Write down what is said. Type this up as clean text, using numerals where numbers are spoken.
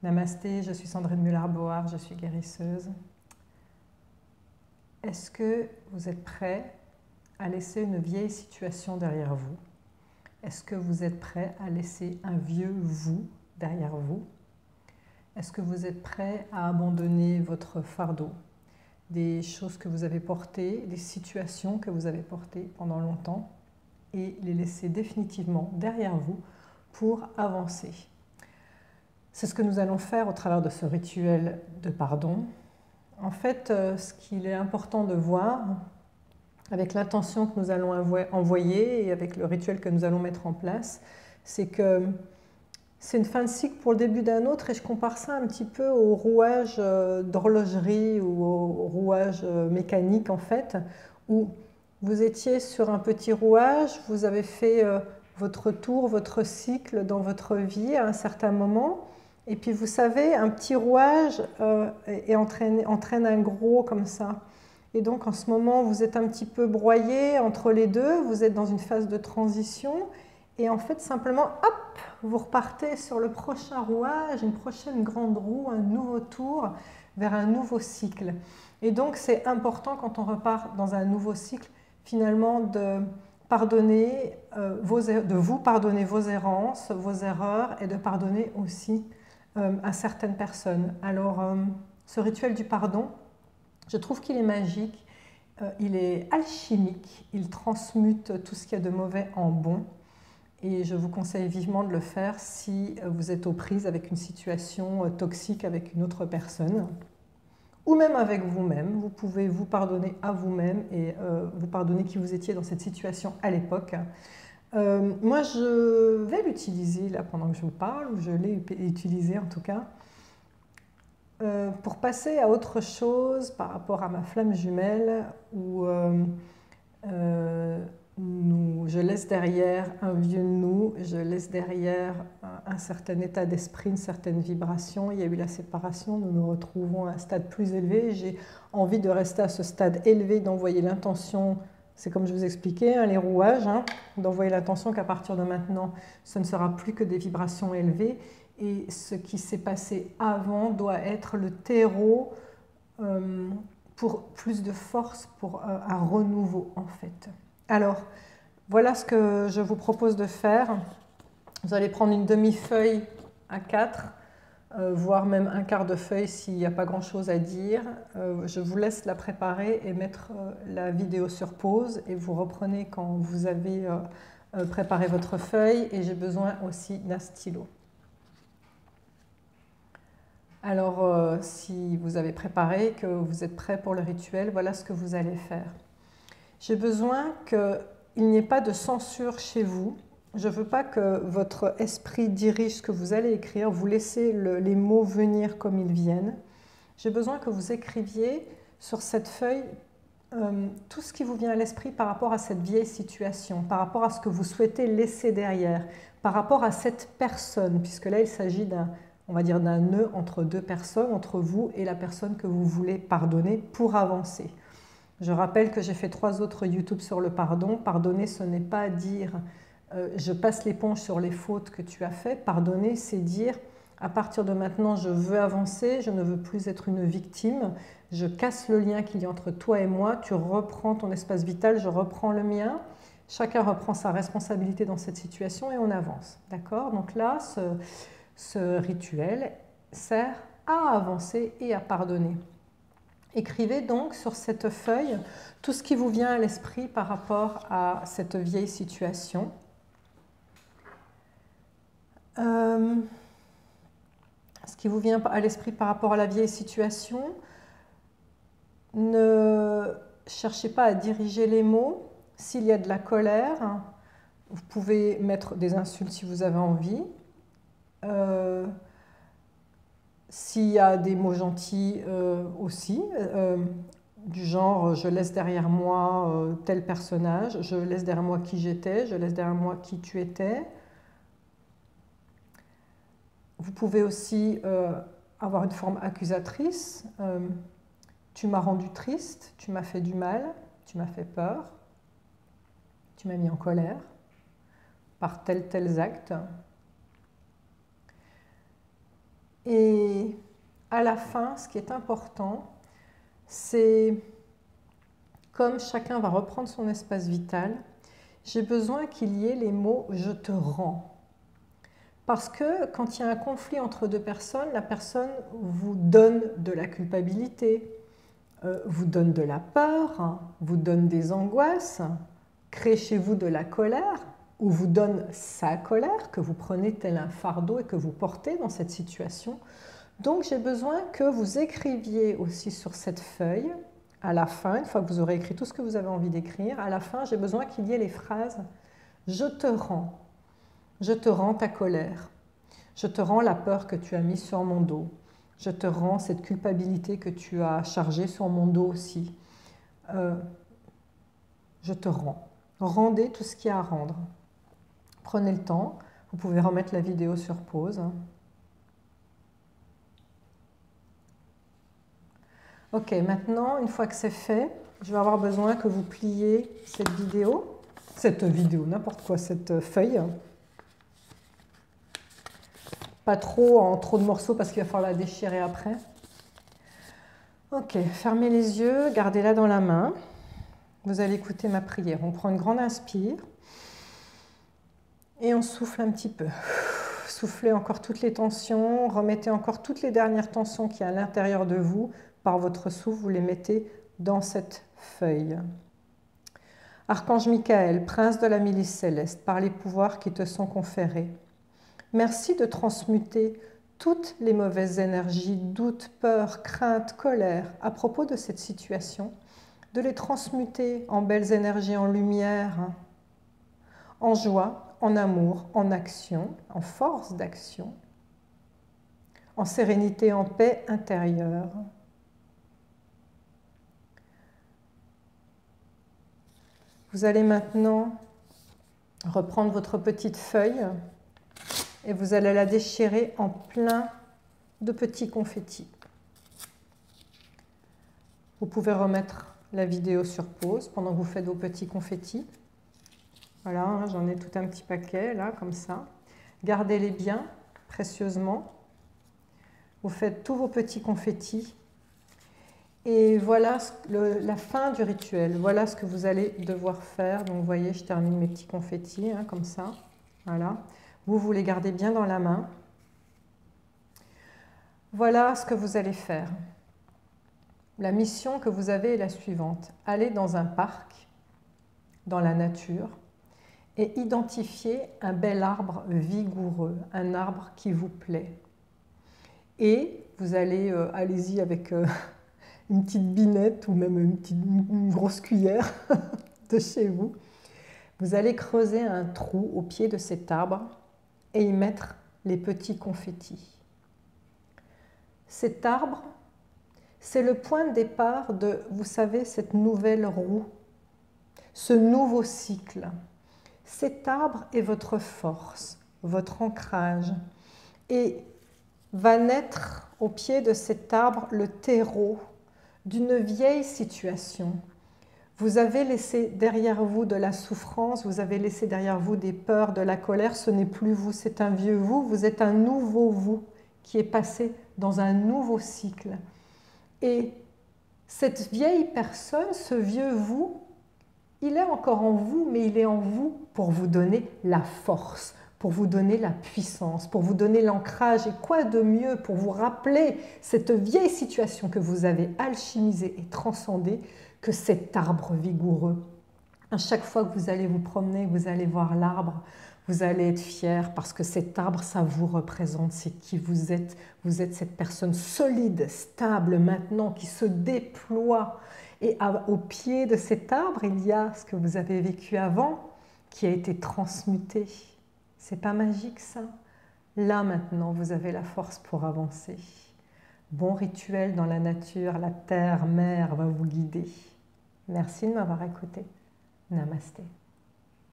Namasté, je suis Sandrine Muller-Board, je suis guérisseuse. Est-ce que vous êtes prêt à laisser une vieille situation derrière vous? Est-ce que vous êtes prêt à laisser un vieux vous derrière vous? Est-ce que vous êtes prêt à abandonner votre fardeau, des choses que vous avez portées, des situations que vous avez portées pendant longtemps et les laisser définitivement derrière vous pour avancer? C'est ce que nous allons faire au travers de ce rituel de pardon. En fait, ce qu'il est important de voir, avec l'intention que nous allons envoyer et avec le rituel que nous allons mettre en place, c'est que c'est une fin de cycle pour le début d'un autre, et je compare ça un petit peu au rouage d'horlogerie ou au rouage mécanique en fait, où vous étiez sur un petit rouage, vous avez fait votre tour, votre cycle dans votre vie à un certain moment, et puis vous savez, un petit rouage entraîne un gros comme ça. Et donc en ce moment, vous êtes un petit peu broyé entre les deux, vous êtes dans une phase de transition, et en fait simplement, hop, vous repartez sur le prochain rouage, une prochaine grande roue, un nouveau tour vers un nouveau cycle. Et donc c'est important quand on repart dans un nouveau cycle, finalement de pardonner, de vous pardonner vos errances, vos erreurs, et de pardonner aussi à certaines personnes. Alors ce rituel du pardon, je trouve qu'il est magique, il est alchimique, il transmute tout ce qu'il y a de mauvais en bon. Et je vous conseille vivement de le faire si vous êtes aux prises avec une situation toxique avec une autre personne, ou même avec vous-même. Vous pouvez vous pardonner à vous-même et vous pardonner qui vous étiez dans cette situation à l'époque. Moi, je vais l'utiliser là pendant que je vous parle, ou je l'ai utilisé en tout cas, pour passer à autre chose par rapport à ma flamme jumelle, où je laisse derrière un vieux nous, je laisse derrière un certain état d'esprit, une certaine vibration. Il y a eu la séparation, nous nous retrouvons à un stade plus élevé. J'ai envie de rester à ce stade élevé, d'envoyer l'intention, c'est comme je vous expliquais, hein, les rouages, hein, d'envoyer l'intention qu'à partir de maintenant, ce ne sera plus que des vibrations élevées. Et ce qui s'est passé avant doit être le terreau pour plus de force, pour un renouveau en fait. Alors, voilà ce que je vous propose de faire. Vous allez prendre une demi-feuille à 4, voire même un quart de feuille s'il n'y a pas grand-chose à dire. Je vous laisse la préparer et mettre la vidéo sur pause, et vous reprenez quand vous avez préparé votre feuille, et j'ai besoin aussi d'un stylo. Alors, si vous avez préparé, que vous êtes prêt pour le rituel, voilà ce que vous allez faire. J'ai besoin qu'il n'y ait pas de censure chez vous. Je ne veux pas que votre esprit dirige ce que vous allez écrire. Vous laissez les mots venir comme ils viennent. J'ai besoin que vous écriviez sur cette feuille tout ce qui vous vient à l'esprit par rapport à cette vieille situation, par rapport à ce que vous souhaitez laisser derrière, par rapport à cette personne, puisque là il s'agit on va dire d'un nœud entre deux personnes, entre vous et la personne que vous voulez pardonner pour avancer. Je rappelle que j'ai fait 3 autres YouTube sur le pardon. Pardonner, ce n'est pas dire je passe l'éponge sur les fautes que tu as faites. Pardonner, c'est dire à partir de maintenant, je veux avancer, je ne veux plus être une victime, je casse le lien qu'il y a entre toi et moi, tu reprends ton espace vital, je reprends le mien. Chacun reprend sa responsabilité dans cette situation et on avance. D'accord? Donc là, ce rituel sert à avancer et à pardonner. Écrivez donc sur cette feuille tout ce qui vous vient à l'esprit par rapport à cette vieille situation. Ce qui vous vient à l'esprit par rapport à la vieille situation, ne cherchez pas à diriger les mots. S'il y a de la colère, vous pouvez mettre des insultes si vous avez envie. S'il y a des mots gentils aussi, du genre je laisse derrière moi tel personnage, je laisse derrière moi qui j'étais, je laisse derrière moi qui tu étais. Vous pouvez aussi avoir une forme accusatrice. Tu m'as rendu triste, tu m'as fait du mal, tu m'as fait peur, tu m'as mis en colère par tels actes. Et à la fin, ce qui est important, c'est comme chacun va reprendre son espace vital, j'ai besoin qu'il y ait les mots « je te rends ». Parce que quand il y a un conflit entre deux personnes, la personne vous donne de la culpabilité, vous donne de la peur, vous donne des angoisses, crée chez vous de la colère, ou vous donne sa colère que vous prenez tel un fardeau et que vous portez dans cette situation. Donc j'ai besoin que vous écriviez aussi sur cette feuille, à la fin, une fois que vous aurez écrit tout ce que vous avez envie d'écrire, à la fin j'ai besoin qu'il y ait les phrases « je te rends ». Je te rends ta colère. Je te rends la peur que tu as mise sur mon dos. Je te rends cette culpabilité que tu as chargée sur mon dos aussi. Je te rends. Rendez tout ce qu'il y a à rendre. Prenez le temps. Vous pouvez remettre la vidéo sur pause. Ok, maintenant, une fois que c'est fait, je vais avoir besoin que vous pliez cette vidéo, n'importe quoi, cette feuille. Pas trop en trop de morceaux parce qu'il va falloir la déchirer après. Ok, fermez les yeux, gardez-la dans la main. Vous allez écouter ma prière. On prend une grande inspire et on souffle un petit peu. Soufflez encore toutes les tensions, remettez encore toutes les dernières tensions qu'il y a à l'intérieur de vous. Par votre souffle, vous les mettez dans cette feuille. Archange Michael, prince de la milice céleste, par les pouvoirs qui te sont conférés, merci de transmuter toutes les mauvaises énergies, doutes, peurs, craintes, colère à propos de cette situation, de les transmuter en belles énergies, en lumière, en joie, en amour, en action, en force d'action, en sérénité, en paix intérieure. Vous allez maintenant reprendre votre petite feuille et vous allez la déchirer en plein de petits confettis. Vous pouvez remettre la vidéo sur pause pendant que vous faites vos petits confettis. Voilà, j'en ai tout un petit paquet là, comme ça. Gardez-les bien, précieusement. Vous faites tous vos petits confettis. Et voilà la fin du rituel. Voilà ce que vous allez devoir faire. Donc, vous voyez, je termine mes petits confettis, hein, comme ça. Voilà. Vous les gardez bien dans la main. Voilà ce que vous allez faire. La mission que vous avez est la suivante. Allez dans un parc, dans la nature, et identifiez un bel arbre vigoureux, un arbre qui vous plaît. Et vous allez, allez-y avec une petite binette ou même une grosse cuillère de chez vous. Vous allez creuser un trou au pied de cet arbre et y mettre les petits confettis. Cet arbre, c'est le point de départ de, vous savez, cette nouvelle roue, ce nouveau cycle. Cet arbre est votre force, votre ancrage, et va naître au pied de cet arbre le terreau d'une vieille situation. Vous avez laissé derrière vous de la souffrance, vous avez laissé derrière vous des peurs, de la colère. Ce n'est plus vous, c'est un vieux vous. Vous êtes un nouveau vous qui est passé dans un nouveau cycle. Et cette vieille personne, ce vieux vous, il est encore en vous, mais il est en vous pour vous donner la force, pour vous donner la puissance, pour vous donner l'ancrage. Et quoi de mieux pour vous rappeler cette vieille situation que vous avez alchimisée et transcendée que cet arbre vigoureux. À chaque fois que vous allez vous promener, vous allez voir l'arbre, vous allez être fier parce que cet arbre, ça vous représente, c'est qui vous êtes. Vous êtes cette personne solide, stable maintenant, qui se déploie. Et au pied de cet arbre, il y a ce que vous avez vécu avant, qui a été transmuté. C'est pas magique ça? Là maintenant, vous avez la force pour avancer. Bon rituel dans la nature, la terre, mère va vous guider. Merci de m'avoir écouté. Namasté.